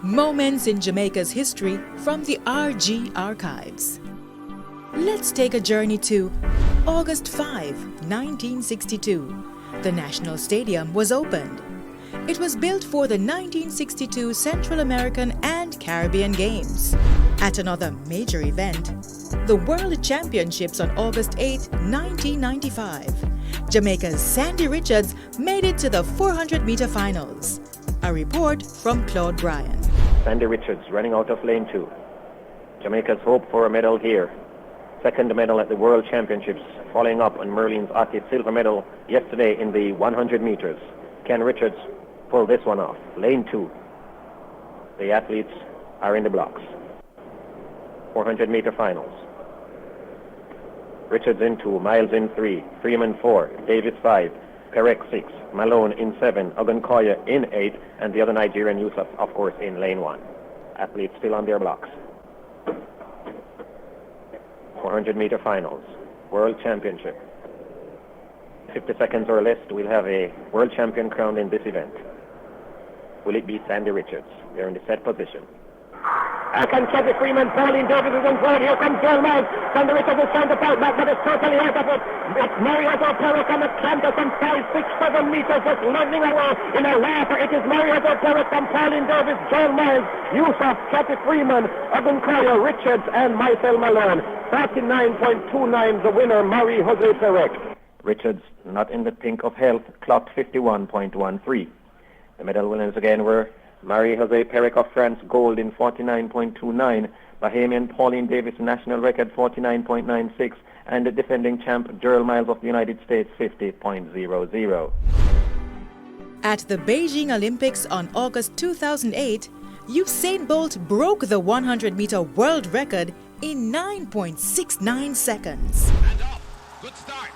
Moments in Jamaica's history from the RG archives. Let's take a journey to August 5, 1962. The National Stadium was opened. It was built for the 1962 Central American and Caribbean Games. At another major event, the World Championships on August 8, 1995, Jamaica's Sandy Richards made it to the 400-meter finals. A report from Claude Bryan. Sandy Richards running out of lane 2. Jamaica's hope for a medal here. Second medal at the World Championships, following up on Merlin's Otti silver medal yesterday in the 100 meters. Can Richards pull this one off? Lane 2. The athletes are in the blocks. 400-meter finals. Richards in 2, Miles in 3, Freeman 4, Davis 5, Perek 6, Malone in 7, Ogunkoya in 8, and the other Nigerian youth, of course, in lane 1. Athletes still on their blocks. 400-meter finals, World Championship. 50 seconds or less, we'll have a World Champion crowned in this event. Will it be Sandy Richards? They're in the set position. Can Kevin Freeman, Pauline Davis is in third. Here comes Joel Miles. Sandy Richards is trying to fight back, but it's totally out of it. It's Marietta Perek on the canter from 5, 6, 7 meters, just landing away in a laugher. It is Marietta Perek from Pauline Davis, Joel Miles, Yusuf, Kathy Freeman, Ogunkoya, Richards, and Michael Malone. 39.29, the winner, Mari Jose Perek. Richards, not in the pink of health, clocked 51.13. The medal winners again were Mari Jose Perek of France, gold in 49.29, Bahamian Pauline Davis, national record 49.96, and the defending champ Joel Miles of the United States 50.00. At the Beijing Olympics on August 2008, Usain Bolt broke the 100-meter world record in 9.69 seconds. And off. Good start.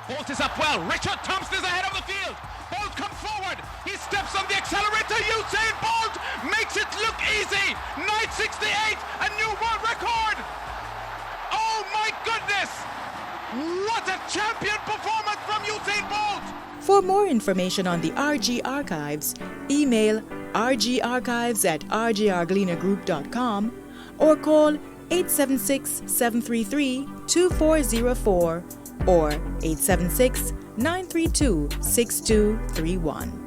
Bolt is up well. Richard Thompson is ahead of the field. Bolt comes forward. He steps on the accelerator. Usain Bolt makes it look easy. 9:68, a new world record. Oh my goodness. What a champion performance from Usain Bolt. For more information on the RG archives, email rgarchives@rgrgleanergroup.com or call 876-733-2404 or 876-932-6231.